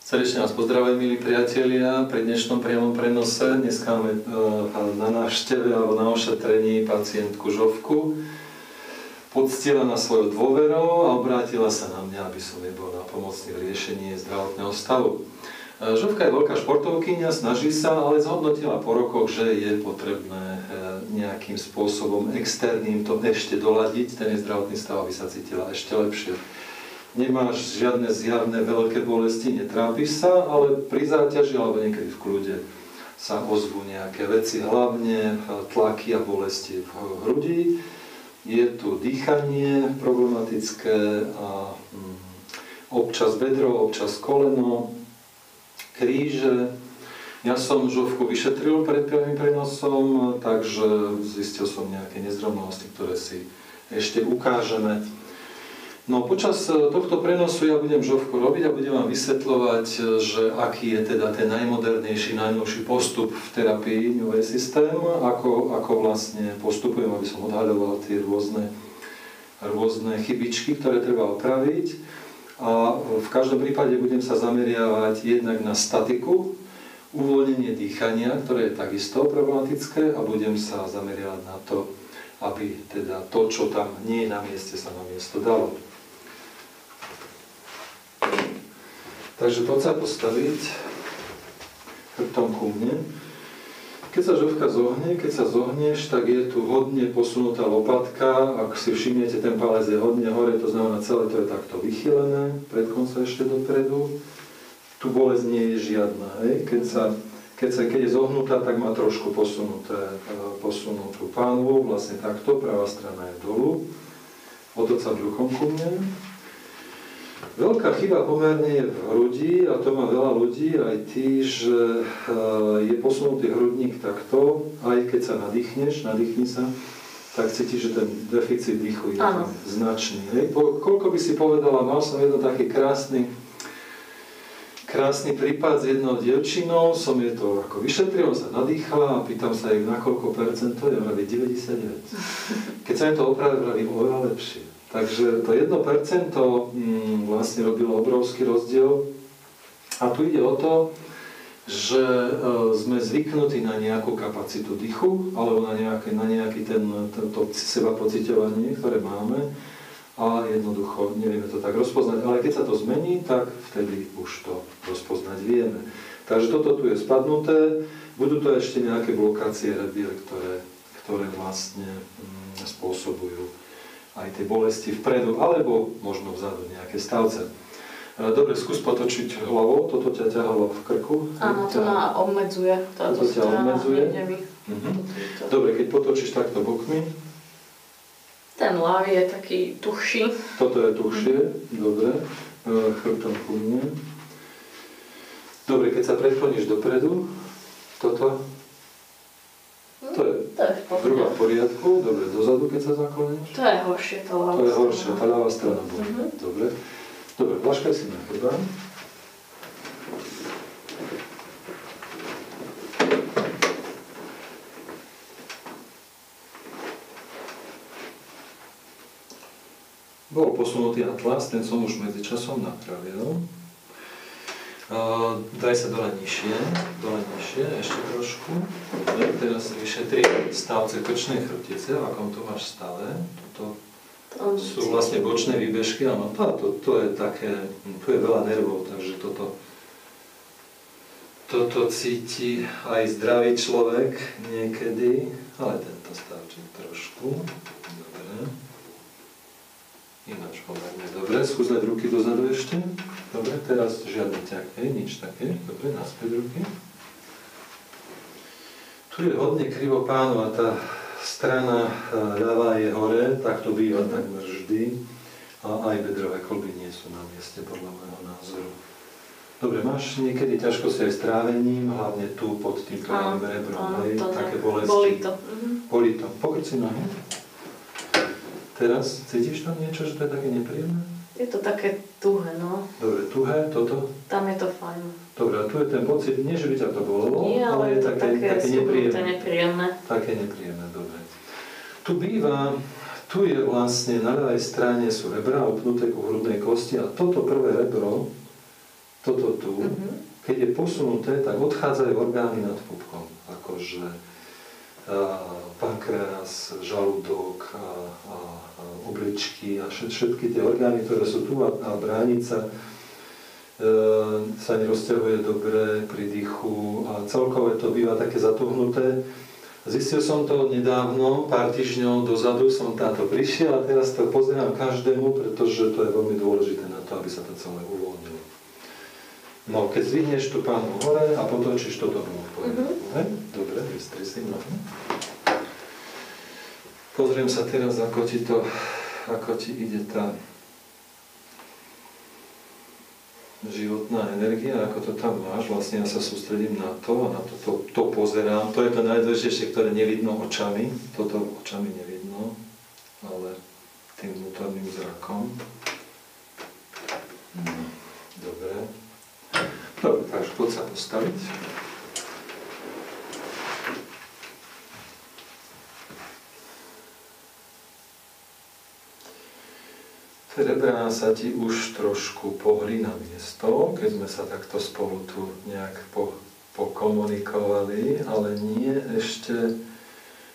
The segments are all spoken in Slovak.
Srdečne vás pozdravujem, milí priatelia, pri dnešnom priamom prenose. Dneska máme na návšteve alebo na ošetrení pacientku Žofku. Poctila na svojou dôverou a obrátila sa na mňa, aby som jej bol nápomocný v riešení zdravotného stavu. Žofka je veľká športovkyňa, snaží sa, ale zhodnotila po rokoch, že je potrebné nejakým spôsobom externým to ešte doladiť, ten jej zdravotný stav, aby sa cítila ešte lepšie. Nemáš žiadne zjavné veľké bolesti, netrápiš sa, ale pri záťaži alebo niekedy v kľude sa ozvú nejaké veci, hlavne tlaky a bolesti v hrudi. Je tu dýchanie problematické a občas bedro, občas koleno, kríže. Ja som Žofku vyšetril pred priamym prenosom, takže zistil som nejaké nezrovnalosti, ktoré si ešte ukážeme. No počas tohto prenosu ja budem Žofku robiť a budem vám vysvetľovať, že aký je teda ten najmodernejší, najnovší postup v terapii New Way System, ako vlastne postupujem, aby som odhaľoval tie rôzne chybičky, ktoré treba opraviť. A v každom prípade budem sa zameriavať jednak na statiku, uvoľnenie dýchania, ktoré je takisto problematické, a budem sa zameriavať na to, aby teda to, čo tam nie je na mieste, sa na miesto dalo. Takže poď sa postaviť chrbtom ku mne. Keď sa Žofka zohne, keď sa zohneš, tak je tu hodne posunutá lopatka. Ak si všimnete, ten palec je hodne hore, to znamená celé to je takto vychylené, pred koncom ešte dopredu. Tu bolesť nie je žiadna. Hej. Keď je zohnutá, tak má trošku posunutú pánvu, vlastne takto, pravá strana je dolu. Otoč sa bruchom ku mne. Veľká chyba pomerne je v hrudi, a to má veľa ľudí, aj ty, že je posunutý hrudník takto, aj keď sa nadýchni sa, tak cítiš, že ten deficit dýchu je značný. Hej. Koľko by si povedala, mal som jeden taký krásny prípad s jednou dievčinou, som je to ako vyšetril, sa nadýchala a pýtam sa jej, na koľko percent to je, vraví 99. Keď sa mi to opravil, vraví oveľa lepšie. Takže to 1% vlastne robilo obrovský rozdiel. A tu ide o to, že sme zvyknutí na nejakú kapacitu dýchu, alebo na nejaké to seba pociťovanie, ktoré máme, a jednoducho nevieme to tak rozpoznať. Ale keď sa to zmení, tak vtedy už to rozpoznať vieme. Takže toto tu je spadnuté. Budú to ešte nejaké blokácie rebier, ktoré vlastne spôsobujú aj tie bolesti vpredu, alebo možno vzadu nejaké stavce. Dobre, skús potočiť hlavou, toto ťa ťahalo v krku. Áno, to ma obmedzuje. Toto ťa obmedzuje. Dobre, keď potočíš takto bokmi. Ten ľavý je taký tuhší. Toto je tuhšie, dobre. Chrbtom ku mne. Dobre, keď sa predkloníš dopredu, toto. To je druhá v poriadku. Dobre, dozadu, keď sa zakloníš. To je horšie, tá ľavá strana. To je horšie, tá ľavá strana bola. Dobre. Dobre, plaškaj si na chrbá. Bol posunutý atlas, ten som už medzičasom napravil. Daj sa dole nižšie, ešte trošku. Dobre, teraz vyšetri stavce krčnej chrbtice, v akom to máš stave. Toto sú vlastne bočné výbežky, áno, to je také, tu je veľa nervov, takže toto cíti aj zdravý človek niekedy, ale tento stavček trošku. Dobre. Ináč pomerne. Dobre, skús dať ruky dozadu ešte. Dobre, teraz žiadne ťaké, nič také. Dobre, naspäť ruky. Tu je hodne krivo pánova, tá strana ľavá je hore, tak to býva takmer vždy. A aj bedrové kĺby nie sú na mieste, podľa môjho názoru. Dobre, máš niekedy ťažkosti aj s trávením, hlavne tu pod tým pravým rebrom, také bolesti. Bolí to. Pokrč si nohy. Teraz cítiš tam niečo, že to je také nepríjemné? Je to také tuhé, no. Dobre, tuhé, toto? Tam je to fajn. Dobre, a tu je ten pocit, nie že by ťa to bolelo, nie, ale je také nepríjemné. Také nepríjemné, dobre. Tu býva, tu je vlastne na ľavej strane sú rebra upnuté ku hrudnej kosti a toto prvé rebro toto tu, keď je posunuté, tak odchádzajú orgány nad pupkom, akože pankreas, žalúdok, obličky a všetky tie orgány, ktoré sú tu a bránica sa nerozťahuje dobre pri dýchu a celkové to býva také zatuhnuté. Zistil som to nedávno, pár týždňov dozadu som táto prišiel a teraz to pozerám každému, pretože to je veľmi dôležité na to, aby sa to celé uvoľnilo. No, keď zdvihneš tú pánu hore a potočíš toto dnu. Dobre, vystri si nohu. Pozriem sa teraz, ako ti ide tá životná energia, ako to tam máš. Vlastne ja sa sústredím na to a na to pozerám. To je to najdôležitejšie, ktoré nevidno očami. Toto očami nevidno, ale tým vnútorným zrakom. Dobre. Dobre, takže poď sa postaviť. Rebra sa ti už trošku pohli na miesto, keď sme sa takto spolu tu nejak pokomunikovali, ale nie ešte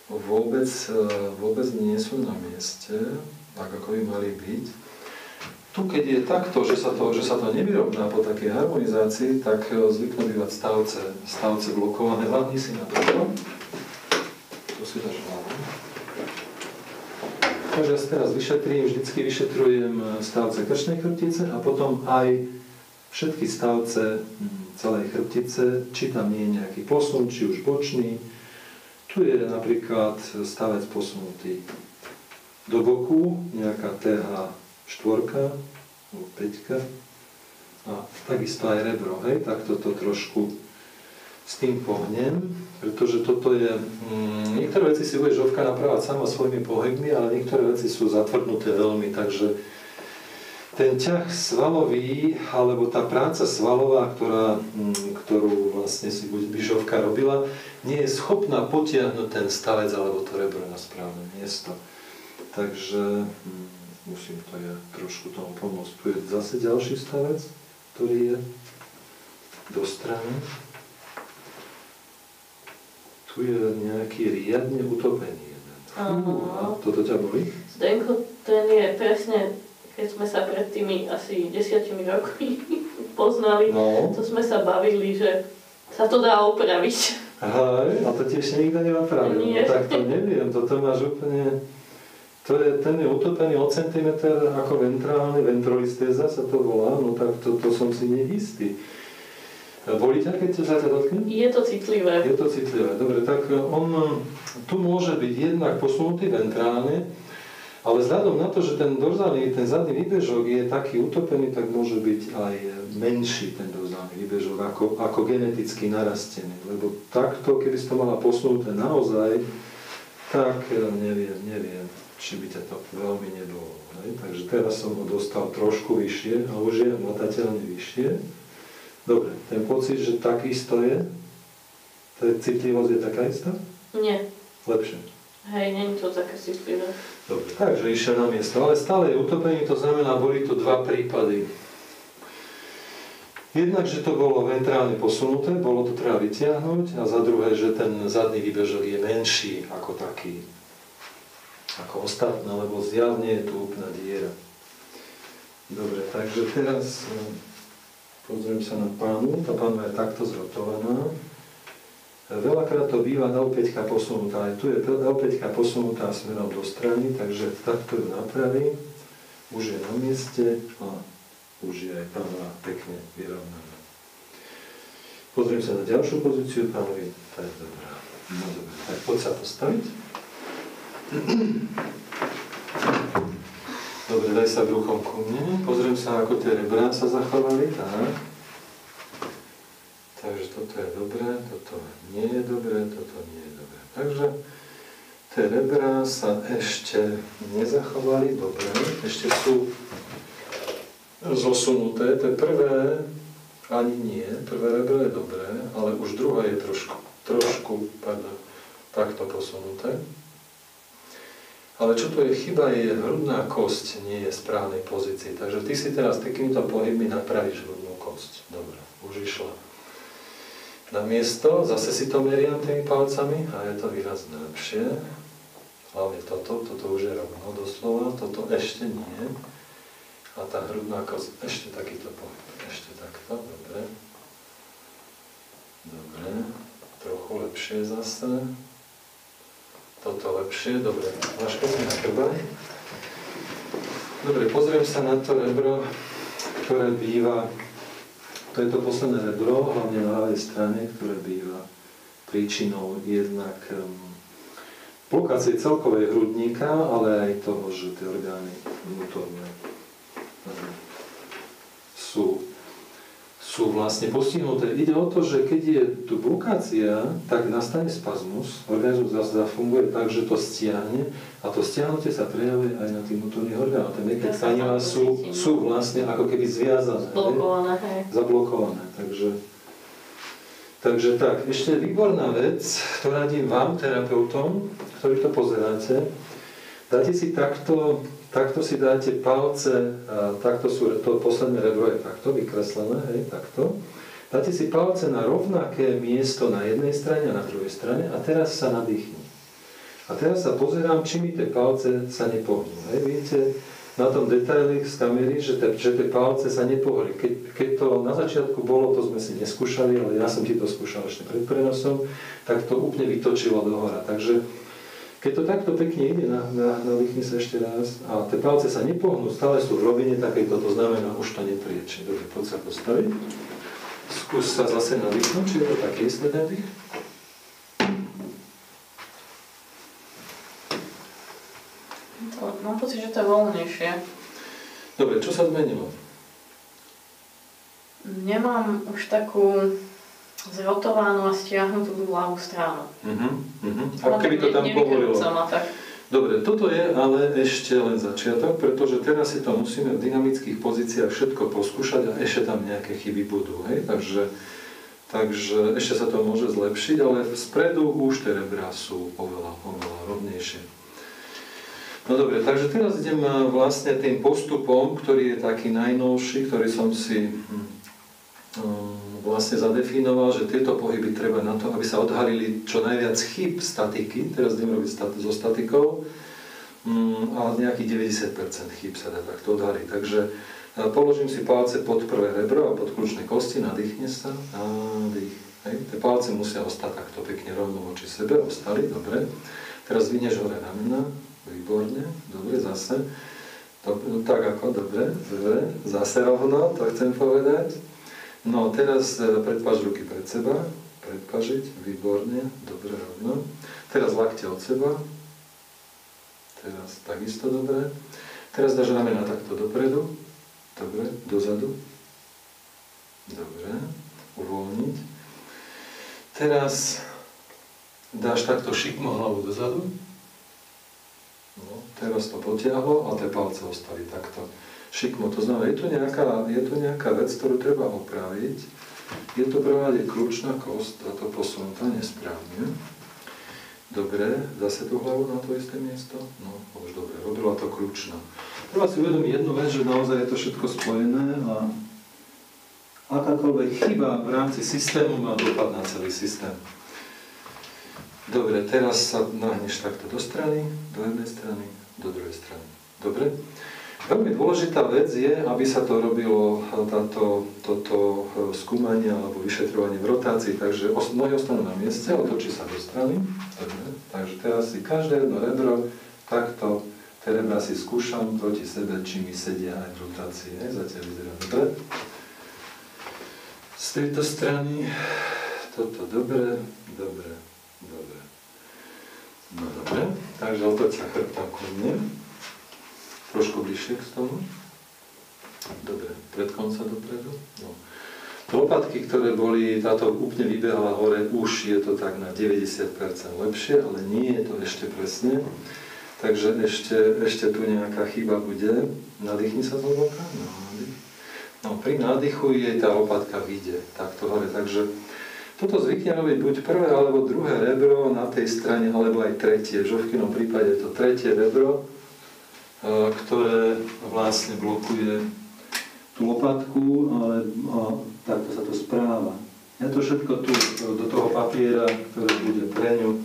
vôbec nie sú na mieste, tak ako by mali byť. Tu keď je takto, že sa to nevyrovná po takej harmonizácii, tak zvyknú bývať stavce blokované. Hlavni si na to. Tu si dáš hlavu. Takže ja teraz vždycky vyšetrujem stavce krčnej chrbtice a potom aj všetky stavce celej chrbtice, či tam nie je nejaký posun, či už bočný. Tu je napríklad stavec posunutý do boku, nejaká TH4 alebo 5 a takisto aj rebro, hej, tak toto trošku s tým pohnem, pretože toto je, niektoré veci si bude žovka napravať sama svojimi pohybmi, ale niektoré veci sú zatvrdnuté veľmi, takže ten ťah svalový, alebo tá práca svalová, ktorú vlastne si by žovka robila, nie je schopná potiahnuť ten stavec alebo to rebro na správne miesto. Takže musím to ja trošku tomu pomôcť. Tu je zase ďalší stavec, ktorý je do strany. Tu je nejaký riadne utopený jeden. Toto ťa boli? Zdenko, ten je presne, keď sme sa pred tými asi 10 rokmi poznali, to sme sa bavili, že sa to dá opraviť. Hej, a to tiež nikto neopravil. No, tak to neviem, toto máš úplne... Ten je utopený o centimeter ako ventrálny, ventrolistéza sa to volá, no tak to som si neistý. Bolí ťa, keď sa ťa dotkne? Je to citlivé. Je to citlivé. Dobre, tak on tu môže byť jednak posunutý ventrálne, ale vzhľadom na to, že ten zadný výbežok je taký utopený, tak môže byť aj menší ten dorzálny výbežok, ako geneticky narastený. Lebo takto, keby si to mala posunuté naozaj, tak neviem, či by ťa to veľmi nebolo. Takže teraz som ho dostal trošku vyššie a už je hmatateľne vyššie. Dobre, ten pocit, že takisto je, tá citlivosť je taká istá? Nie. Lepšie. Hej, nie je to také citlivé. Dobre, takže išiel na miesto, ale stále je utopený, to znamená, boli to dva prípady. Jednak, že to bolo ventrálne posunuté, bolo to treba vytiahnuť, a za druhé, že ten zadný výbežok je menší ako taký, ako ostatné, lebo zjavne je tu úplná diera. Dobre, takže teraz pozriem sa na pánu, tá pánu je takto zrotovaná. Veľakrát to býva L5 posunutá, aj tu je L5 posunutá smerom do strany, takže takto ju napravím, už je na mieste a už je aj pána pekne vyrovnaná. Pozriem sa na ďalšiu pozíciu, pánovi, tá je dobrá. No dobre, tak poď sa postaviť. Dobre, daj sa bruchom ku mne, pozriem sa, ako tie rebrá sa zachovali, tak. Takže toto je dobré, toto nie je dobré, toto nie je dobré. Takže tie rebrá sa ešte nezachovali dobre, ešte sú zosunuté. Tie prvé ani nie, prvé rebro je dobré, ale už druhé je trošku takto posunuté. Ale čo tu je chyba, je hrudná kosť nie je v správnej pozícii. Takže ty si teraz takýmito pohybmi napravíš hrudnú kosť. Dobre, už išla na miesto, zase si to meriam tými palcami a je to výrazne lepšie. Hlavne toto už je rovno doslova, toto ešte nie. A tá hrudná kosť, ešte takýto pohyb, ešte takto, dobre. Dobre, trochu lepšie zase. Toto lepšie, dobre, vážko si na chrbách. Dobre, pozriem sa na to rebro, ktoré býva, to je to posledné rebro, hlavne na ľavej strane, ktoré býva príčinou jednak blokácie celkovej hrudníka, ale aj toho, že tie orgány vnútorné sú vlastne postihnuté. Ide o to, že keď je tu blokácia, tak nastane spazmus, organizmus zafunguje tak, že to stiahne a to stiahnutie sa prejavuje aj na tých vnútorných orgánoch. Tie mäkké tkanivá sú vlastne ako keby zviazané. Zablokované. Takže tak, ešte výborná vec, to radím vám, terapeutom, ktorí to pozeráte. Dáte si takto si dáte palce, takto sú, to posledné rebro je takto vykreslené, hej, takto. Dáte si palce na rovnaké miesto na jednej strane a na druhej strane a teraz sa nadýchni. A teraz sa pozerám, či mi tie palce sa nepohnú. Hej. Vidíte na tom detaily z kamery, že tie palce sa nepohli. Keď to na začiatku bolo, to sme si neskúšali, ale ja som ti to skúšal ešte pred prenosom, tak to úplne vytočilo dohora. Takže keď to takto pekne ide, nadýchni sa ešte raz a tie palce sa nepohnú, stále sú v rovine takejto, to znamená, už to neprieči. Dobre, poď sa postaviť. Skús sa zase nadýchnuť, či je to taký istý nádych. Mám pocit, že to je voľnejšie. Dobre, čo sa zmenilo? Nemám už takú zrotovanú a stiahnutú tú ľavú stranu. A keby to tam povolilo. Dobre, toto je ale ešte len začiatok, pretože teraz si to musíme v dynamických pozíciách všetko poskúšať a ešte tam nejaké chyby budú. Hej? Takže ešte sa to môže zlepšiť, ale spredu už tie rebrá sú oveľa rovnejšie. No dobre, takže teraz idem vlastne tým postupom, ktorý je taký najnovší, ktorý som si vlastne zadefinoval, že tieto pohyby treba na to, aby sa odhalili čo najviac chýb statiky, teraz idem robiť so statikou, a nejakých 90% chýb sa dá takto odhaliť. Takže položím si palce pod prvé rebro a pod kľúčne kosti, nadýchne sa, nádych. Tie palce musia ostať takto pekne rovno voči sebe, ostali, dobre. Teraz vynieš hore ramena, výborne, dobre, zase. Tak ako, dobre, zase rovno, to chcem povedať. No teraz predpaž ruky pred seba, predpažiť, výborne, dobre, rovno. Teraz lakte od seba, teraz takisto dobre. Teraz dáš ramena takto dopredu, dobre, dozadu, dobre, uvoľniť. Teraz dáš takto šikmo hlavu dozadu, no, teraz to potiahlo a tie palce ostali takto. Šikmo, to znamená, je tu nejaká vec, ktorú treba opraviť. Je to prvnáde kľúčna kosť a to posunutá nesprávne. Dobre, zase tú hlavu na to isté miesto. No, už dobre, robila to kľúčna. Treba si uvedomiť jednu vec, že naozaj je to všetko spojené a akákoľvek chyba v rámci systému má dopad na celý systém. Dobre, teraz sa nahneš takto do strany, do jednej strany, do druhej strany. Dobre? Veľmi dôležitá vec je, aby sa to robilo, toto skúmanie alebo vyšetrovanie v rotácii, takže nohy ostanú na mieste, otočí sa do strany. Dobre. Takže teraz si každé jedno rebro, takto, tie rebra si skúšam proti sebe, či mi sedia aj v rotácii. Zatiaľ vyzerá dobre. Z tejto strany, toto dobre. No dobre, takže otoč sa chrbtom ku mne. Trošku bližšie k tomu. Dobre, pred konca dopredu. No. Lopatky, ktoré boli, táto úplne vybehala hore, už je to tak na 90% lepšie, ale nie je to ešte presne. Takže ešte tu nejaká chyba bude. Nadýchni sa zhlboka. No, pri nádychu jej tá lopatka vyjde takto hore. Takže Toto zvykne robiť buď prvé alebo druhé rebro na tej strane, alebo aj tretie. V Žofkinom prípade je to tretie rebro, ktoré vlastne blokuje tú lopatku, ale takto sa to správa. Ja to všetko tu do toho papiera, ktoré bude pre ňu,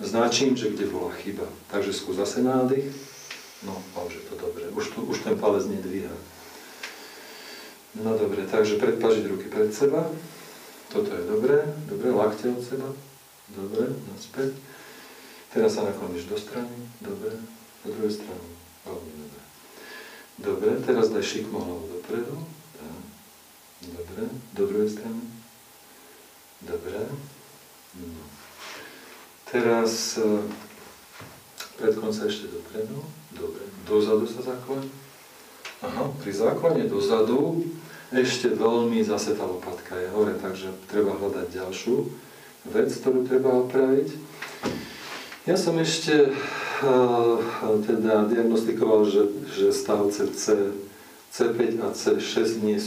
značím, že kde bola chyba. Takže skús zase nádych. No, a už je to dobré. Už ten palec nedvíha. No dobre, takže predpažiť ruky pred seba. Toto je dobré. Dobre, lakte od seba. Dobre, naspäť. Teraz sa nakloníš do strany. Dobre, do druhej strany. Veľmi dobre. Dobre, teraz daj šikmo hlavu dopredu. Dobre, do druhej strany. Dobre. No. Teraz pred konca ešte dopredu. Dobre, dozadu sa zakloň. Aha, pri záklone dozadu ešte veľmi zase tá lopatka je hore, takže treba hľadať ďalšiu vec, ktorú treba opraviť. Ja som ešte teda diagnostikoval, že stavce C5 a C6 nie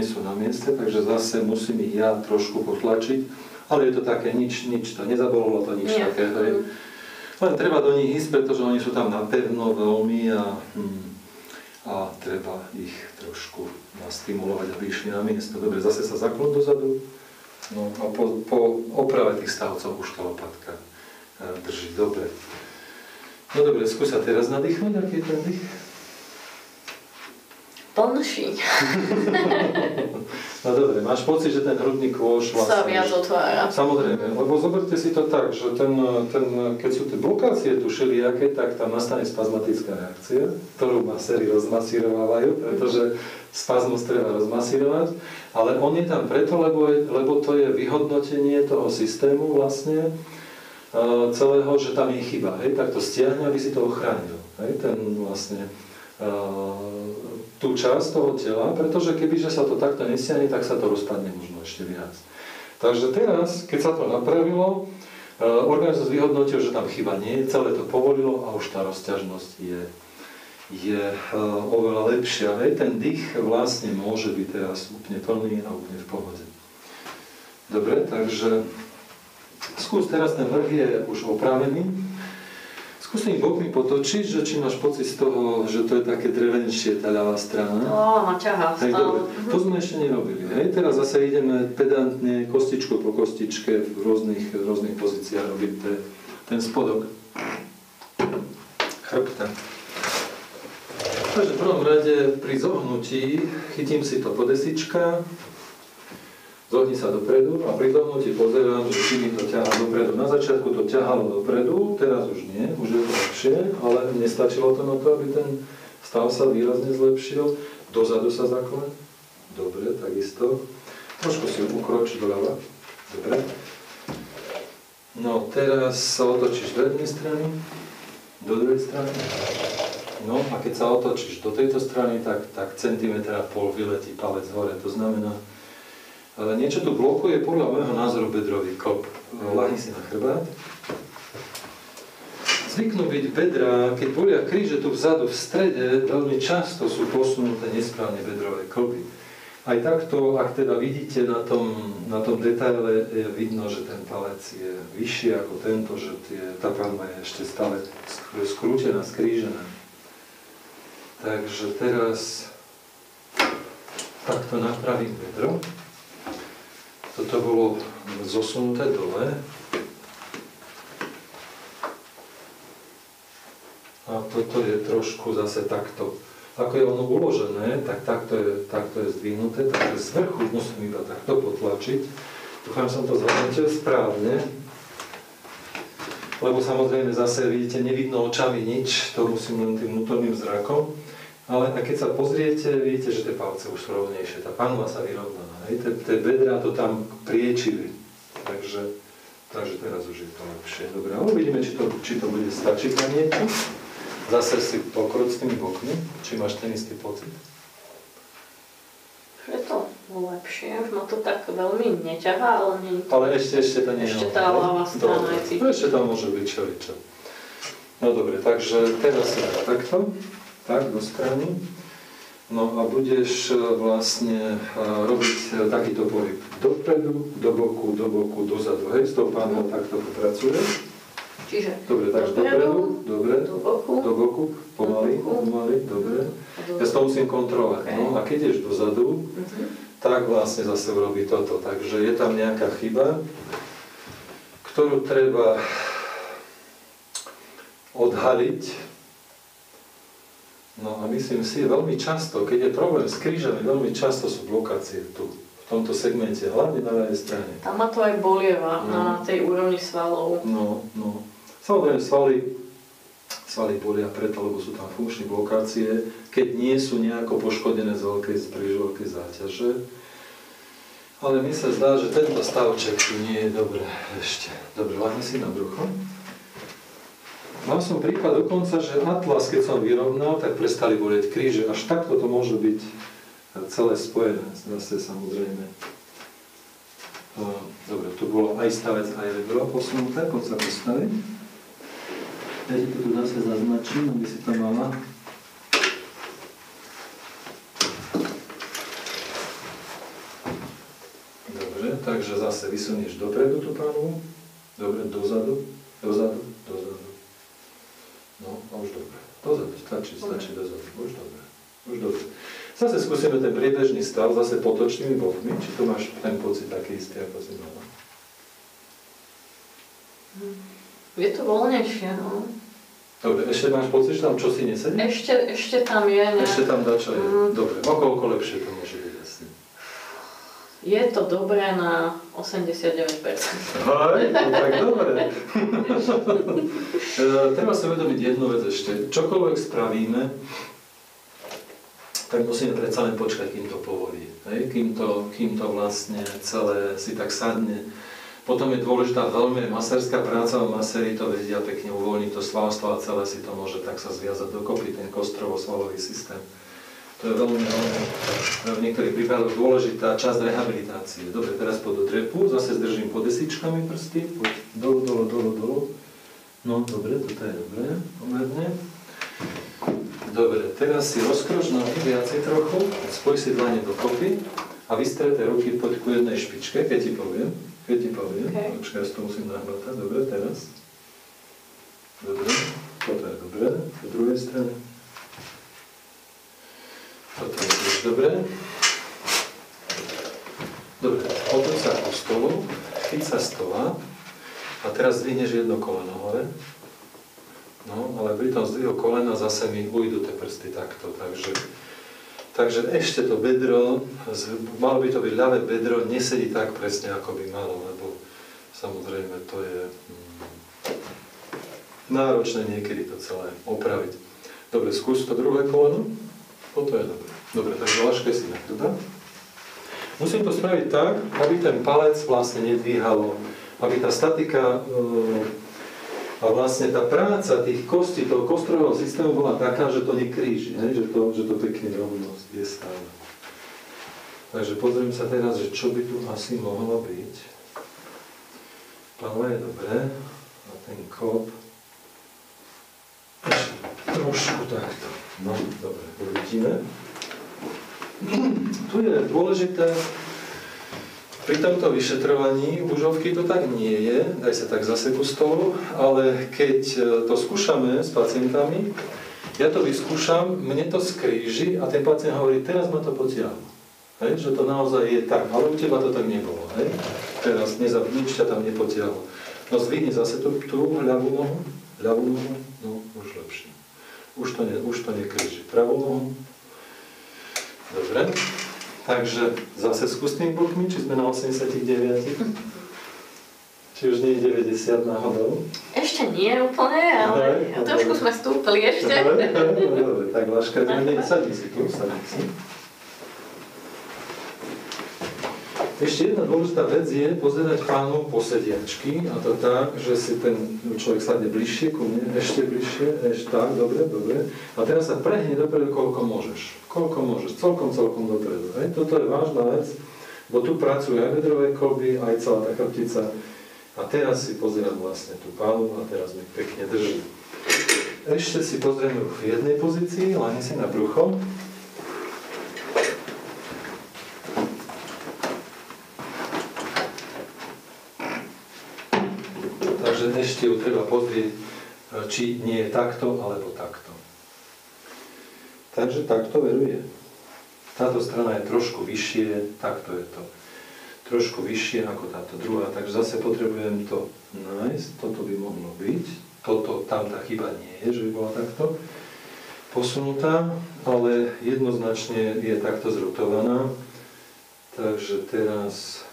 sú na mieste, takže zase musím ich ja trošku potlačiť, ale je to také nič to, nezabolilo to nič také. Len treba do nich ísť, pretože oni sú tam napevno veľmi a treba ich trošku nastimulovať, aby išli na miesto. Dobre, zase sa zaklon dozadu. No a po oprave tých stavcov už tá lopatka drží. Dobre. No dobre, skús sa teraz nadýchnuť, aký je ten dých? Plnší. No dobre, máš pocit, že ten hrudný kôš vlastne sa viac otvára. Samozrejme, lebo zoberte si to tak, že keď sú tie blokácie tu všelijaké, tak tam nastane spazmatická reakcia, ktorú maséri rozmasírovávajú, pretože spazmus treba rozmasírovať, ale on je tam preto, lebo to je vyhodnotenie toho systému vlastne celého, že tam je chyba, hej, tak to stiahne, aby si to ochránil, hej, ten vlastne tú časť toho tela, pretože kebyže sa to takto nestiahne, tak sa to rozpadne možno ešte viac. Takže teraz, keď sa to napravilo, organizmus vyhodnotil, že tam chyba nie je, celé to povolilo a už tá rozťažnosť je oveľa lepšia. Hej, ten dých vlastne môže byť teraz úplne plný a úplne v pohode. Dobre, takže skús teraz, ten vrch je už opravený. Skús tým bokmi potočiť, že či máš pocit z toho, že to je také drevenšie, tá ľavá strana. Ma ťahá stále. Dobre, to sme ešte nerobili. Hej? Teraz zase ideme pedantne, kostičku po kostičke v rôznych pozíciách robiť ten spodok chrbta. Takže v prvom rade pri zohnutí chytím si to podesička, zohni sa dopredu a pri zohnutí pozerám, že či mi to ťahá dopredu. Na začiatku to ťahalo dopredu, teraz už nie, už je to lepšie, ale nestačilo to na to, aby ten stav sa výrazne zlepšil. Dozadu sa zakloň. Dobre, takisto. Trošku si ukroč doľava. Dobre. No, teraz sa otočíš do jednej strany, do druhej strany. No, a keď sa otočíš do tejto strany, tak centimetra pol vyletí palec hore. To znamená, niečo tu blokuje podľa môjho názoru bedrový klb. Ľahni si na chrbát. Zvyknú byť bedra, keď bolia kríže tu vzadu v strede, veľmi často sú posunuté nesprávne bedrové klby. Aj takto, ak teda vidíte na tom detaile, je vidno, že ten palec je vyšší ako tento, že tá palma je ešte stále skrútená, skrížená. Takže teraz takto napravím bedro. Toto bolo zosunuté dole. A toto je trošku zase takto. Ako je ono uložené, tak takto je zdvihnuté, takže z vrchu musím iba takto potlačiť. Dúfam, som to zvládnete správne. Lebo samozrejme zase, vidíte, nevidno očami nič, to musím len tým vnútorným zrakom. Ale keď sa pozriete, vidíte, že tie palce už sú rovnejšie, tá panva sa vyrovnaná. Tie bedrá to tam priečili. Takže teraz už je to lepšie. Dobre, ale uvidíme, či to bude stačiť na niečo. Zase si pokroč s tými bokmi, či máš ten istý pocit. Je to lepšie, už ma to tak veľmi neťahá, ale nie. Ale ešte to nie je. Ešte tá ľavá strana je cítiť. Ešte tam môže byť čeličo. No dobre, takže teraz si takto. Tak, do strany. No a budeš vlastne robiť takýto pohyb. Dopredu, do boku, dozadu. Hej, s tou pánou takto pracuješ. Čiže dobre, takže dopredu, dobre, do boku, pomaly, dobre. Ja to musím kontrolovať. Okay. No a keď ideš dozadu, tak vlastne zase urobí toto. Takže je tam nejaká chyba, ktorú treba odhaliť. No a myslím si, veľmi často, keď je problém s krížami, veľmi často sú blokácie tu, v tomto segmente, hlavne na ľavej strane. Tam ma to aj bolieva na tej úrovni svalov. No. Samozrejme, svaly bolia preto, lebo sú tam funkčné blokácie, keď nie sú nejako poškodené z príliš veľkej záťaže. Ale mi sa zdá, že tento stavček tu nie je dobré ešte. Dobre, ľahni si na brucho. Mal som prípad dokonca, že atlas, keď som vyrovnal, tak prestali bolieť kríže. Až takto to môže byť celé spojené, zase samozrejme. Dobre, tu bolo aj stavec, aj rebro posunuté, poď sa postaviť. Ja ti to tu zase zaznačím, aby si to mala. Dobre, takže zase vysunieš dopredu tú pánu. Dobre, dozadu. No, a už dobre. Dozadu, stačí dozadu. Už dobre. Zase skúsime ten priebežný stav, zase potočnými bokmi. Či tu máš ten pocit taký istý, ako si mala? Je to voľnejšie, no. Dobre, ešte máš pocit, že tam čosi nesedí? Ešte tam je, ne? Ešte tam dačo je. Dobre, okolko lepšie to môže byť asi. Je to dobré na 89%. Hej, no tak dobre. Treba si uvedomiť jednu vec ešte. Čokoľvek spravíme, tak musíme predsa len počkať, kým to povolí. Hej? Kým to vlastne celé si tak sadne. Potom je dôležitá veľmi masérska práca, maséri to vedia pekne uvoľniť to svalstvo a celé si to môže tak sa zviazať dokopy, ten kostrovo-svalový systém. To je veľmi v niektorých prípadoch dôležitá časť rehabilitácie. Dobre, teraz poď do drepu, zase zdržím podesičkami prsty, poď dolu. No, dobre, toto je dobré, pomerne. Dobre, teraz si rozkroč nohy viacej trochu, spoj si dlane dokopy a vystreté ruky poď ku jednej špičke, keď ti poviem. Okay. Počkaj, ja to musím nahmatať. Dobre, teraz. Dobre, toto je dobré, po druhej strane. Toto je tiež dobré. Dobre, potom sa ku stolu, chyť sa stola a teraz zdvihneš jedno koleno hore. No, ale pri tom zdvihu kolena zase mi ujdu tie prsty takto, takže ešte to bedro, malo by to byť ľavé bedro, nesedí tak presne, ako by malo, lebo samozrejme to je náročné niekedy to celé opraviť. Dobre, skús to druhé koleno, toto je dobré. Dobre, takže laškaj si na chrbát. Musím to spraviť tak, aby ten palec vlastne nedvíhalo, aby tá statika a vlastne tá práca tých kostí, toho kostrového systému bola taká, že to nekríži, že to pekne rovno je stále. Takže pozriem sa teraz, že čo by tu asi mohlo byť. Pánva je dobré. A ten kop ešte trošku takto. No, dobre, uvidíme. Tu je dôležité, pri tomto vyšetrovaní úžovky to tak nie je, daj sa tak zase ku stolu, ale keď to skúšame s pacientami, ja to vyskúšam, mne to skríži a ten pacient hovorí, teraz ma to potiahlo. Že to naozaj je tak, ale u teba to tak nebolo. Hej? Teraz nič ťa tam nepotiahlo. No zvihni zase tú ľavú nohu, no už lepšie. Už to nekríži. Pravú nohu. Dobre. Takže zase skús tým bokmi, či sme na 89. Či už nie je 90 náhodou? Ešte nie úplne, ale trošku sme stúpli ešte. Dobre, tak Láška, sadni si tu, Ešte jedna dôležitá vec je pozerať pánu po sediačky, a to tak, že si ten človek sadne bližšie ku mne, ešte bližšie, ešte tak, dobre. A teraz sa prehni dopredu, koľko môžeš. Celkom dopredu. Hej? Toto je vážna vec, bo tu pracujú aj bedrové kolby, aj celá tá chrbtica. A teraz si pozerám vlastne tú pánu a teraz mi pekne drží. Ešte si pozrieme v jednej pozícii, ľahni si na brucho. Takže ešte ju treba pozrieť, či nie je takto, alebo takto. Takže takto veruje. Táto strana je trošku vyššie, takto je to. Trošku vyššie ako táto druhá, takže zase potrebujem to nájsť. Toto by mohlo byť. Toto, tam tá chyba nie je, že by bola takto posunutá, ale jednoznačne je takto zrotovaná. Takže teraz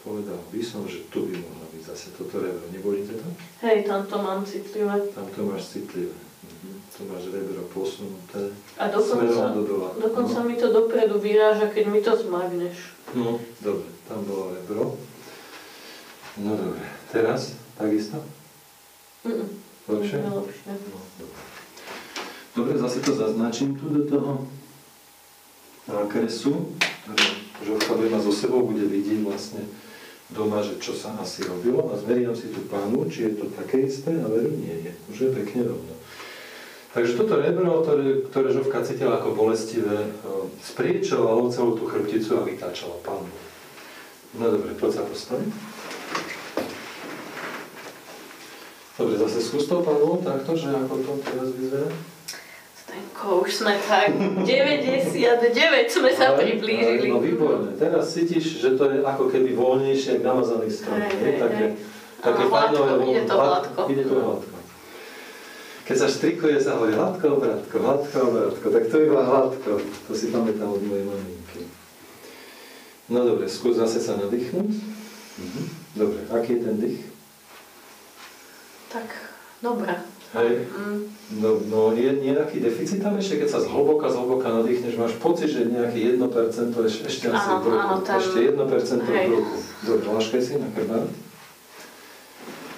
povedal by som, že tu by mohla byť zase toto rebro. Nebolíte to? Hej, tamto mám citlivé. Tamto máš citlivé. Tu máš rebro posunuté. A dokonca mi to dopredu vyráža, keď mi to zmagneš. No, dobre, tam bolo rebro. No dobre, teraz takisto? Lepšie? Lepšie. No, dobre. Dobre, zase to zaznačím tu do toho nákresu. Žovka bude mať so sebou, bude vidieť vlastne doma, že čo sa asi robilo a zmeriam si tú pánu, či je to také isté, a veru nie je. Už je pekne rovno. Takže toto rebro, ktoré Žovka cítila ako bolestivé, spriečovalo celú tú chrbticu a vytáčalo pánu. No dobre, poď sa postaviť. Dobre, zase skús tou pánu takto, že ako to teraz vyzerá. Stenko, už sme tak 99 sme sa priblížili. No výborné, teraz cítiš, že to je ako keby voľnejšie, ako namazaný strom. Také fajnové, ide to hladko. Ide to hladko. Keď sa štrikuje, sa hovorí hladko, obratko, hladko, obratko. Tak to iba hladko. To si pamätám od mojej maminky. No dobre, skús zase sa nadýchnuť. Dobre, aký je ten dých? Tak, dobre. Hej. No je nejaký deficit tam ešte, keď sa zhlboka nadýchneš, máš pocit, že nejaký 1% ešte asi v bruchu. Ešte 1% v bruchu. Dobre, láškaj si na chrbát.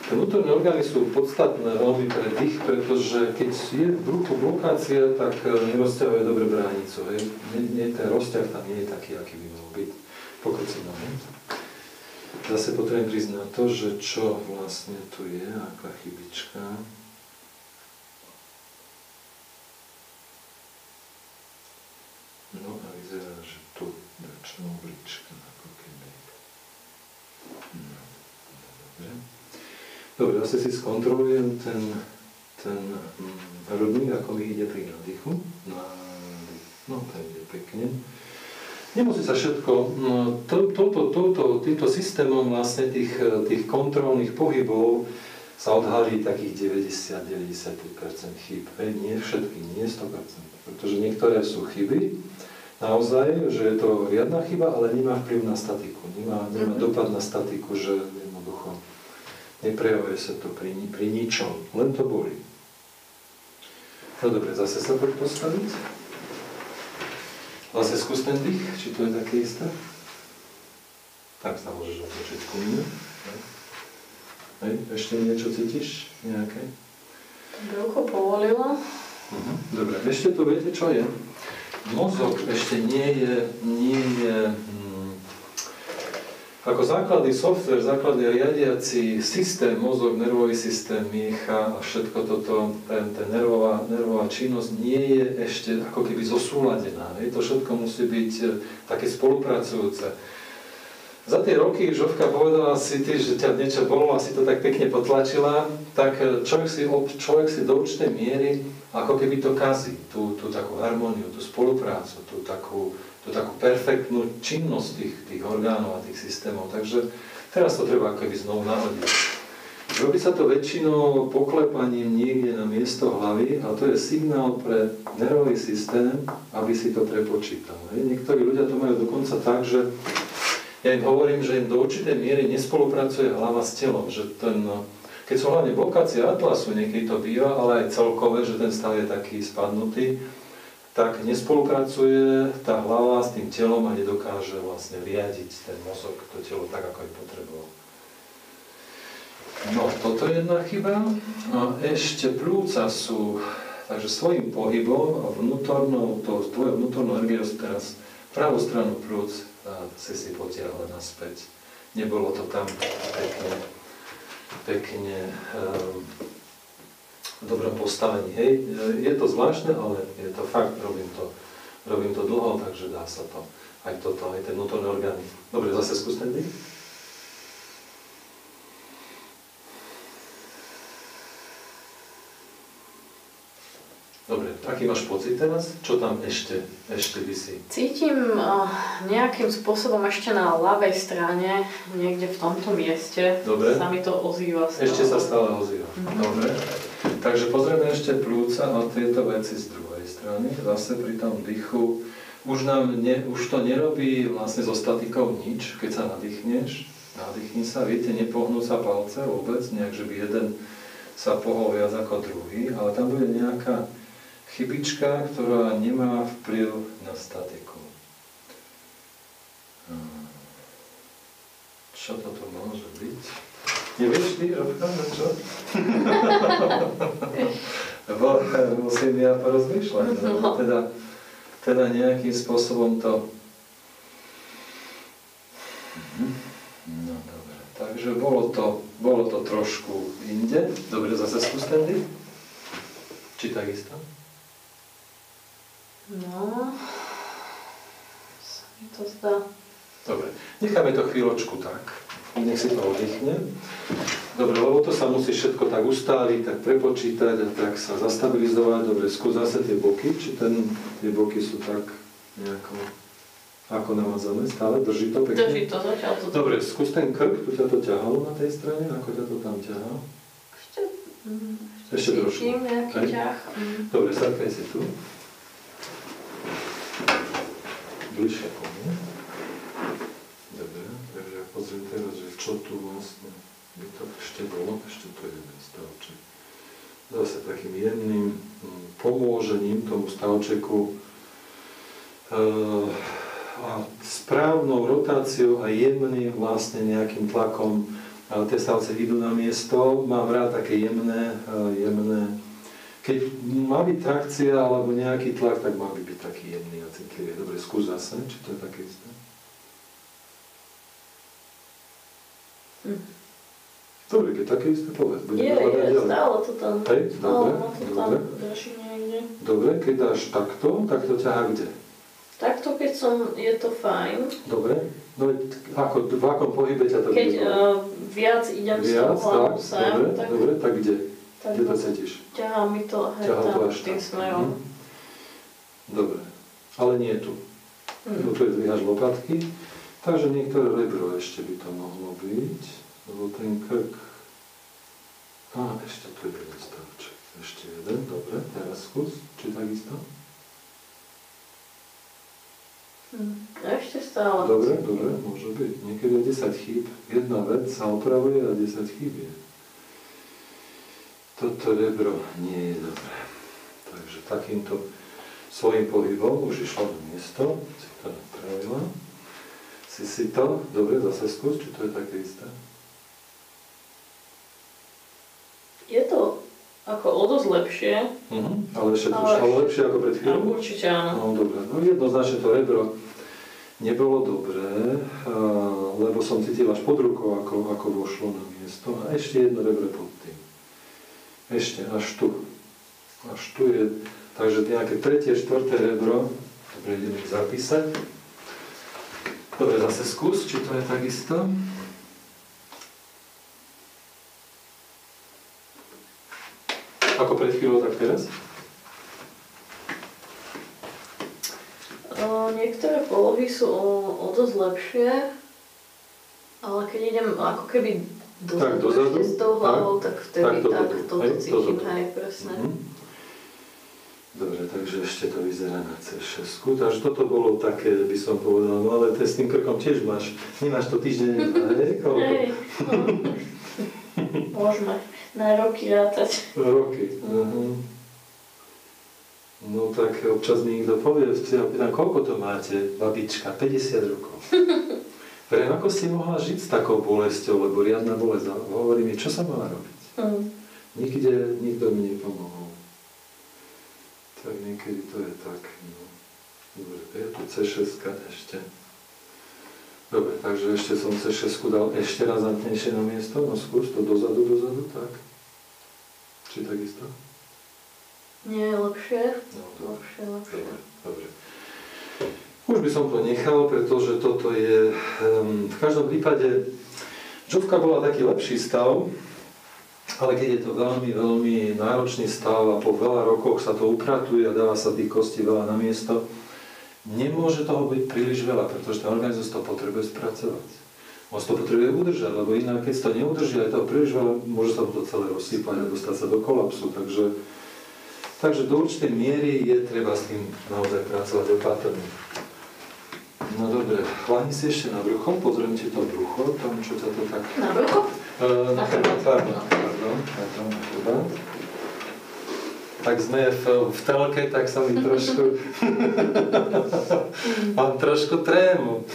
Vnútorné orgány sú podstatné veľmi pre dých, pretože keď je v bruchu blokácia, tak nerozťahuje dobre bránicu. Ten rozťah tam nie je taký, aký by mal byť. Pokrúcim nohy. Zase potrebujem priznať to, že čo vlastne tu je, aká chybička. No a vyzerá, že tu dačná oblička, ako keby. No, dobre. Dobre, zase si skontrolujem ten hrudník, ako mi ide pri nádychu. No, ten ide pekne. Nemusí sa všetko, týmto systémom vlastne tých kontrolných pohybov sa odhalí takých 90-95% chýb. Nie všetky, nie 100%. Pretože niektoré sú chyby, naozaj, že je to riadna chyba, ale nemá vplyv na statiku. Nemá dopad na statiku, že jednoducho neprejavuje sa to pri ničom, len to bolí. No dobre, zase sa poď postaviť. Zase skús ten dých, či to je také isté. Tak sa môžeš otočiť ku mne. Hej, ešte niečo cítiš? Nejaké? Brucho povolilo. Dobre, ešte tu viete, čo je? Mozog ešte nie je ako základný software, základný riadiaci systém, mozog, nervový systém, miecha a všetko toto, tá nervová činnosť nie je ešte ako keby zosúladená. To všetko musí byť také spolupracujúce. Za tie roky Žovka povedala si ty, že ťa niečo bolo a si to tak pekne potlačila, tak človek si do určitej miery ako keby to kazí, tú takú harmóniu, tú spoluprácu, tú takú perfektnú činnosť tých orgánov a tých systémov. Takže teraz to treba ako keby znovu nahodiť. Robí sa to väčšinou poklepaním niekde na miesto hlavy a to je signál pre nervový systém, aby si to prepočítal. Niektorí ľudia to majú dokonca tak, že ja im hovorím, že im do určitej miery nespolupracuje hlava s telom, že keď sú hlavne blokácie atlasu, niekedy to býva, ale aj celkové, že ten stav je taký spadnutý, tak nespolupracuje tá hlava s tým telom a nedokáže vlastne riadiť ten mozog, to telo tak, ako je potreboval. No, toto je jedna chyba. A ešte pľúca sú, takže svojím pohybom a tvojou vnútornou energiou teraz pravú stranu pľúc si potiahla naspäť. Nebolo to tam pekne v dobrom postavení. Hej, je to zvláštne, ale je to fakt, robím to dlho, takže dá sa to. Aj toto, aj tie vnútorné orgány. Dobre, zase skús ten dých. aký máš pocit teraz? Čo tam ešte visí? Cítim nejakým spôsobom ešte na ľavej strane, niekde v tomto mieste. Dobre. Sa mi to ozýva. Ešte sa stále ozýva. Dobre. Takže pozrieme ešte plúca a tieto veci z druhej strany. Zase pri tom dýchu. Už to nerobí vlastne so statikou nič, keď sa nadýchneš. Nadýchni sa, viete, nepohnú sa palce vôbec, nejak, že by jeden sa pohol viac ako druhý, ale tam bude nejaká chybička, ktorá nemá vplyv na statiku. Čo toto môže byť? Nevieš ty, Robka, na čo? Lebo musím ja porozmýšľať. Teda nejakým spôsobom to... No dobre, takže bolo to trošku inde. Dobre, zase skús ten dých. Či takisto? No, sa mi to zdá. Dobre, necháme to chvíľočku tak. Nech si to oddychne. Dobre, lebo to sa musí všetko tak ustáliť, tak prepočítať a tak sa zastabilizovať. Dobre, skús zase tie boky, či tie boky sú tak nejako ako namazané stále. Drží to pekne? Drží to, zatiaľ to. Dobre, skús ten krk, tu ťa to ťahalo na tej strane, ako ťa to tam ťahalo? Ešte trošku. Cítim nejaký ťah. Dobre, sadkaj si tu. Bližšie po mne. Dobre, takže pozriem teraz, že čo tu vlastne by to ešte bolo, ešte to je jeden stavček. Zase takým jemným pomôžením tomu stavčeku a správnou rotáciou a jemným vlastne nejakým tlakom tie stavce idú na miesto. Mám rád také jemné. Keď má byť trakcia alebo nejaký tlak, tak má byť taký jemný a citlivý. Dobre, skús zase, či to je také isté. Dobre, keď také isté povedz. Stále to tam. Hej, dobre, tam drží niekde. Dobre, keď dáš takto, tak to ťahá kde? Takto, keď je to fajn. Dobre, no v akom pohybe ťa to keď viac idem z toho hlavu sem, dobre, tak kde? Kde to cítiš? Ťahá mi to tam tým smerom. Dobre, ale nie tu. Tu dvíhaš lopatky, takže niektoré rebro ešte by to mohlo byť, lebo ten krk... ešte tu je jeden stavček. Ešte jeden, dobre, teraz skús, či takisto? Ešte stále. Dobre, môže byť. Niekedy je 10 chýb. Jedna vec sa opravuje a 10 chýb je. Toto rebro nie je dobré. Takže takýmto svojím pohybom už išla na miesto, si to napravila. Si to, dobre, zase skús, či to je také isté. Je to ako o dosť lepšie. Ale ešte trošku lepšie ako pred chvíľou? Určite áno. No dobre, no jednoznačne to rebro nebolo dobré, lebo som cítil až pod rukou, ako vošlo na miesto. A ešte jedno rebro pod tým. Ešte, až tu. Až tu je, takže nejaké tretie, štvrté rebro. Dobre, ideme ich zapísať. Dobre, zase skús, či to je takisto. Ako pred chvíľou, tak teraz? Niektoré polohy sú o dosť lepšie, ale keď idem ako keby dozadu s tou hlavou, tak vtedy toto cítim, hej, presne. Dobre, takže ešte to vyzerá na C6. Takže toto bolo také, by som povedal, no ale s tým krkom tiež nemáš to týždeň, hej? Hej, môžeme na roky rátať. Roky, No tak občas mi niekto povie, si ho pýtam, koľko to máte, babička? 50 rokov. Vrem, ako si mohla žiť s takou bolesťou, lebo riadna bolesť. Hovorí mi, čo sa mala robiť? Nikto mi nepomohol. Tak niekedy to je tak, no. Dobre, je tu C6 ešte. Dobre, takže ešte som C6 dal ešte razantnejšie na miesto, no skús to dozadu, tak. Či takisto? Nie je lepšie? No, Lepšie. Dobre. Už by som to nechal, pretože toto je, v každom prípade, džovka bola taký lepší stav, Ale keď je to veľmi, veľmi náročný stav a po veľa rokoch sa to upratuje a dáva sa tých kostí veľa na miesto, nemôže toho byť príliš veľa, pretože ten organizmus to potrebuje spracovať. On to potrebuje udržať, lebo inak, keď sa to neudrží, aj toho príliš veľa, môže sa to celé rozsýpať a dostať sa do kolapsu. Takže do určitej miery je treba s tým naozaj pracovať opatrne. No dobre, chláni si ešte na brucho, pozriem ti to brucho, tam čo ťa to tak... Na brucho? Na chrbát, pardon, na chrbát. Tak sme v telke, tak sa mi trošku... Mám trošku trému.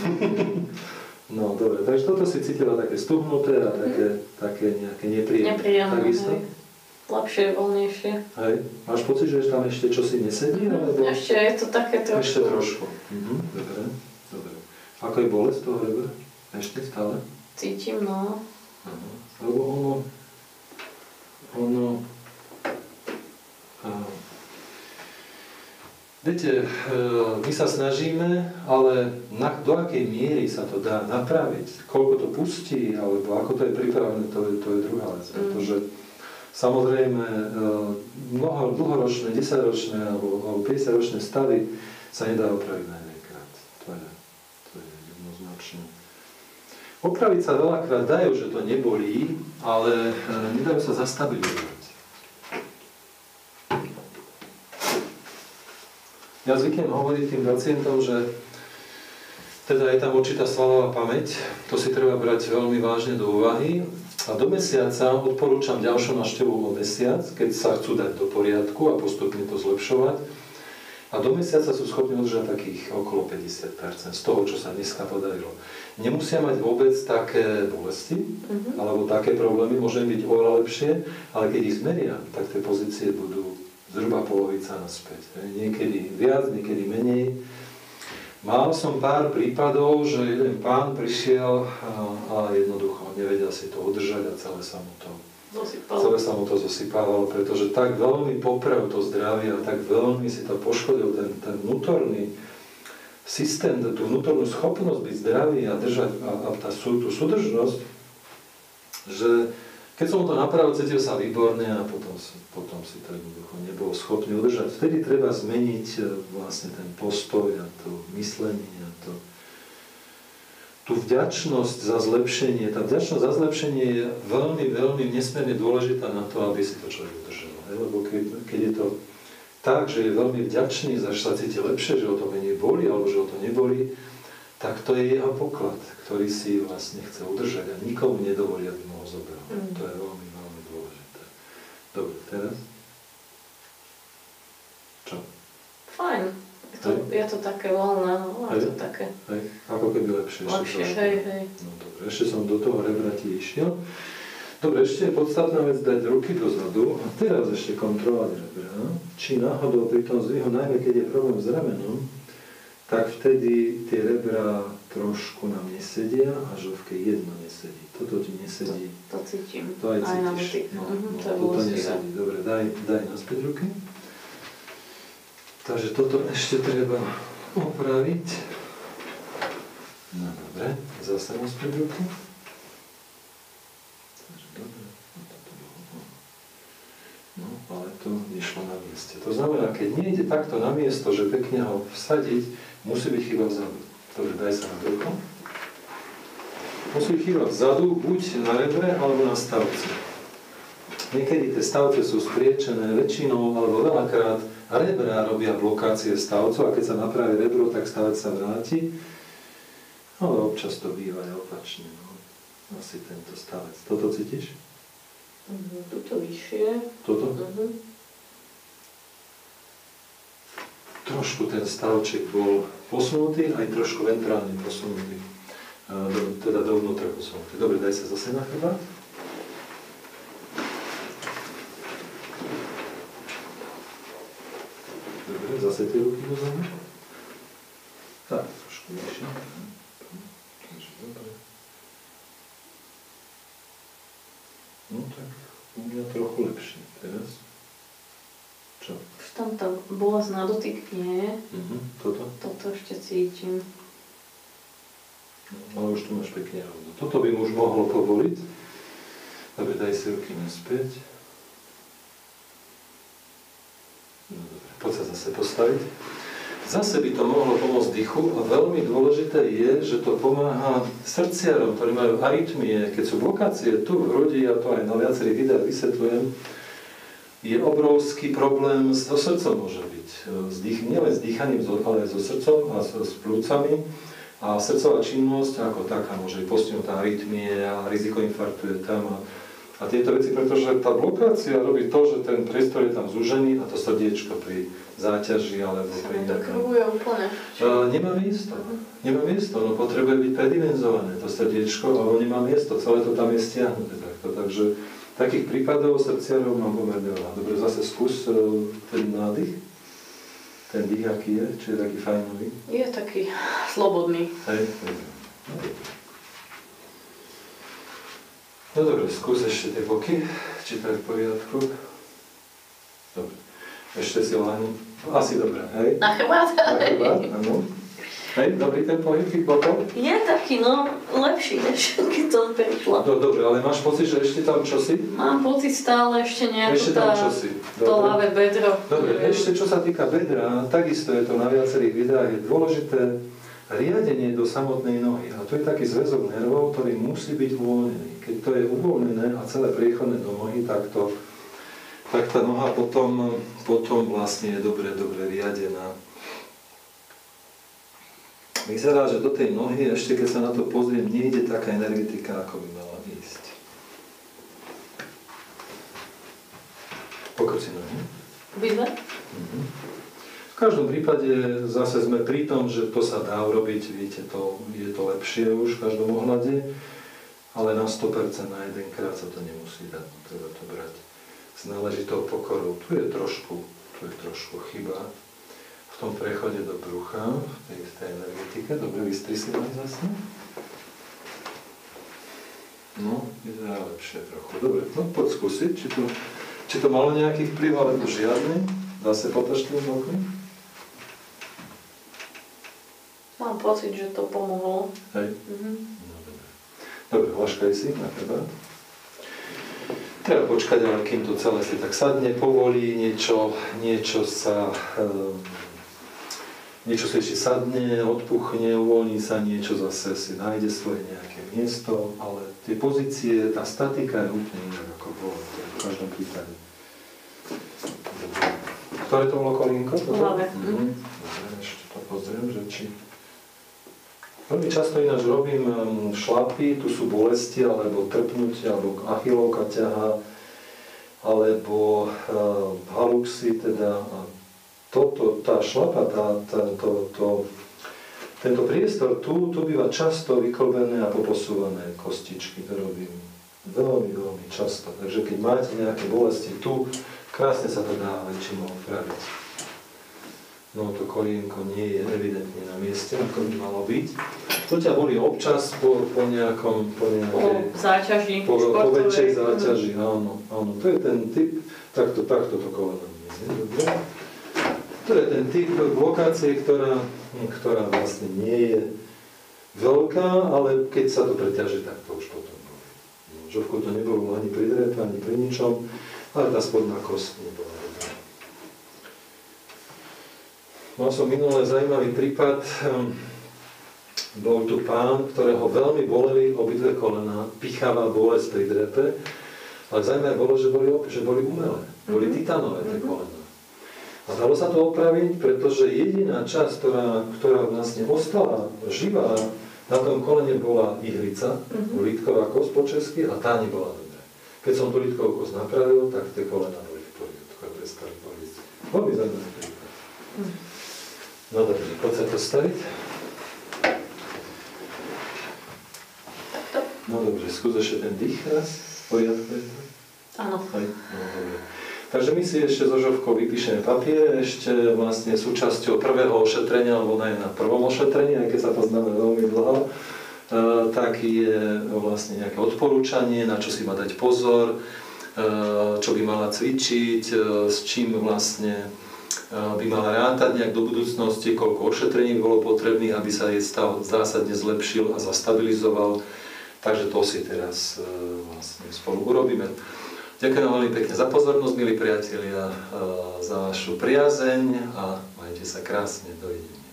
No dobre, takže toto si cítila také stuhnuté a také nejaké nepríjemné. Nepríjemné, hej. Lepšie, voľnejšie. Hej. Máš pocit, že tam ešte čosi nesedí? Alebo... Ešte je to také trošku. Ešte trošku. Dobre. Ako je bolesť toho rebra? Ešte stále? Cítim, no. Lebo viete, my sa snažíme, ale do akej miery sa to dá napraviť, koľko to pustí, alebo ako to je pripravené, to je druhá vec. Pretože samozrejme dlhoročné, 10-ročné alebo 50-ročné stavy sa nedá opraviť na jedenkrát. To je jednoznačne. Opraviť sa veľakrát dajú, že to nebolí, ale nedajú sa zastabilizovať. Ja zvyknem hovoriť tým pacientom, že teda je tam určitá svalová pamäť, to si treba brať veľmi vážne do úvahy a do mesiaca odporúčam ďalšiu návštevu o mesiac, keď sa chcú dať do poriadku a postupne to zlepšovať. A do mesiaca sú schopní udržať takých okolo 50% z toho, čo sa dneska podarilo. Nemusia mať vôbec také bolesti alebo také problémy, môže byť oveľa lepšie, ale keď ich zmeria, tak tie pozície budú zhruba polovica naspäť. Niekedy viac, niekedy menej. Mal som pár prípadov, že jeden pán prišiel a jednoducho nevedel si to udržať a celé sa mu to zosypávalo, pretože tak veľmi poprel to zdravie a tak veľmi si to poškodil ten vnútorný systém, tú vnútornú schopnosť byť zdravý a držať tú súdržnosť, že keď som to napravil, cítil sa výborne a potom si to jednoducho nebol schopný udržať. Vtedy treba zmeniť vlastne ten postoj a to myslenie a tú vďačnosť za zlepšenie. Tá vďačnosť za zlepšenie je veľmi, veľmi nesmierne dôležitá na to, aby si to človek udržal. Lebo keď je to tak, že je veľmi vďačný, že sa cíti lepšie, že ho to menej boli alebo že ho to neboli, tak to je jeho poklad, ktorý si vlastne chce udržať a nikomu nedovolí, aby mu ho zobral. To je veľmi, veľmi dôležité. Dobre, teraz? Čo? Fajn. Je to také voľné, no, je to také... Hej, ako keby lepšie. Hej. No dobre, ešte som do toho rebra ti išiel. Dobre, ešte je podstatná vec dať ruky dozadu a teraz ešte kontrolovať rebra. Či náhodou pri tom zdvihu, najmä keď je problém s ramenom, tak vtedy tie rebra trošku nám nesedia a žovke jedno nesedí. Toto ti nesedí. To cítim. To aj cítiš. Toto nesedí. Dobre, daj naspäť ruky. Takže toto ešte treba opraviť. No dobre, zase naspäť ruky. Takže dobre. No, ale to nešlo na mieste. To znamená, keď nejde takto na miesto, že pekne ho vsadiť, musí byť chyba vzadu. Dobre, daj sa na brucho. Musí byť chyba vzadu, buď na rebre, alebo na stavce. Niekedy tie stavce sú spriečené väčšinou, alebo veľakrát rebra robia blokácie stavcov a keď sa napraví rebro, tak stavec sa vráti. Ale občas to býva aj opačne. No. Asi tento stavec. Toto cítiš? Tuto vyššie. Toto? Trošku ten stavček bol posunutý, aj trošku ventrálne posunutý. Teda dovnútra posunutý. Dobre, daj sa zase na chrbát. Dobre, zase tie ruky dozadu. Tak, trošku vyššie. Takže dobre. No tak, u mňa trochu lepšie. Teraz? Čo? Už tam tá bolesť na dotyk nie je. Toto? Toto ešte cítim. No, ale už tu máš pekne rovno. Toto by už mohlo povoliť. Dobre, daj si ruky naspäť. No, dobre, poď sa zase postaviť. Zase by to mohlo pomôcť dýchu a veľmi dôležité je, že to pomáha srdciarom, ktorí majú arytmie, keď sú blokácie tu v hrudi, ja to aj na viacerých videách vysvetľujem, je obrovský problém so srdcom môže byť. Nielen s dýchaním, ale aj so srdcom a s plúcami. A srdcová činnosť ako taká môže byť postihnutá arytmie a riziko infarktu je tam. A tieto veci, pretože tá blokácia robí to, že ten priestor je tam zúžený a to srdiečko pri záťaži alebo pri nejakom... úplne. Nemá miesto. Nemá miesto, no potrebuje byť predimenzované to srdiečko, alebo nemá miesto, celé to tam je stiahnuté takto. Takže takých prípadov srdciarov mám pomerne veľa. Dobre, zase skús ten nádych. Ten dých, aký je? Či je taký fajnový? Je taký slobodný. Hej, no dobre, skús ešte tie boky, či to je v poriadku. Dobre, ešte si láni. Asi dobre, hej? Na chrbát? Na chrbát, áno. Hej, dobrý ten pohyb tých bokov? Je taký, no, lepší, než keď som prišla. No dobre, ale máš pocit, že ešte tam čosi? Mám pocit stále ešte nejakú to ľavé bedro. Dobre, ešte čo sa týka bedra, takisto je to na viacerých videách, je dôležité riadenie do samotnej nohy. A to je taký zväzok nervov, ktorý musí byť uvoľnený. Keď to je uvoľnené a celé priechodné do nohy, tak tá noha potom vlastne je dobre riadená. Vyzerá, že do tej nohy, ešte keď sa na to pozriem, nejde taká energetika, ako by mala ísť. Pokrci nohy. Vidíme? V každom prípade zase sme pri tom, že to sa dá urobiť, viete, je to lepšie už v každom ohľade, ale na 100% na jedenkrát sa to nemusí dať, treba to brať s náležitou pokorou. Tu je trošku chyba v tom prechode do brucha, v tej energetike. Dobre, vystri si mali zase. No, vyzerá lepšie trochu. Dobre, no poď skúsiť, či to malo nejaký vplyv, alebo žiadny. Dá sa potažť tým bokom? Mám pocit, že to pomohlo. Hej? No, dobre. Dobre, hláškaj si na chrbát. Treba počkať, ale kým to celé si tak sadne, povolí, niečo sa ešte sadne, odpuchne, uvoľní sa, niečo zase si nájde svoje nejaké miesto, ale tie pozície, tá statika je úplne inak ako bolo v každom prípade. Ktoré to bolo kolínko? Dobre, ešte to pozriem, že či... Veľmi často ináč robím šlapy, tu sú bolesti, alebo trpnutie, alebo achilovka ťaha, alebo haluxy, teda tá šlapa, tento priestor tu býva často vyklbené a poposúvané kostičky, to robím veľmi, veľmi často. Takže keď máte nejaké bolesti tu, krásne sa to dá väčšinou opraviť. No to kolienko nie je evidentne na mieste, ako by malo byť. To ťa bolí občas po nejakej záťaži, po väčšej záťaži, áno. To je ten typ, takto to koleno nie je, dobre. To je ten typ blokácie, ktorá vlastne nie je veľká, ale keď sa to preťaží, tak to už potom bolí. Žovku to nebolo ani pri drepe, ani pri ničom, ale tá spodná kosť nebola dobrá. Mal som minulé zaujímavý prípad. Bol tu pán, ktorého veľmi boleli obidve kolená, pichavá bolesť pri drepe, ale zaujímavé bolo, že boli umelé, boli titanové tie kolená. A dalo sa to opraviť, pretože jediná časť, ktorá vlastne ostala živá na tom kolene, bola ihlica, lítková kosť po česky, a tá nebola dobrá. Keď som tú lítkovú kosť napravil, tak tie kolená boli v poriadku a prestali boliť. Veľmi zaujímavý prípad. No dobre, poď sa postaviť. No dobre, skús ešte ten dých raz. V poriadku je to? Áno. No dobre. Takže my si ešte so Žovkou vypíšeme papier, ešte vlastne súčasťou prvého ošetrenia, alebo aj na prvom ošetrení, aj keď sa poznáme veľmi dlho, tak je vlastne nejaké odporúčanie, na čo si má dať pozor, čo by mala cvičiť, s čím vlastne by mala rátať nejak do budúcnosti, koľko ošetrení by bolo potrebných, aby sa jej stav zásadne zlepšil a zastabilizoval. Takže to si teraz vlastne spolu urobíme. Ďakujem veľmi pekne za pozornosť, milí priatelia, za vašu priazeň a majte sa krásne. Dovidenia.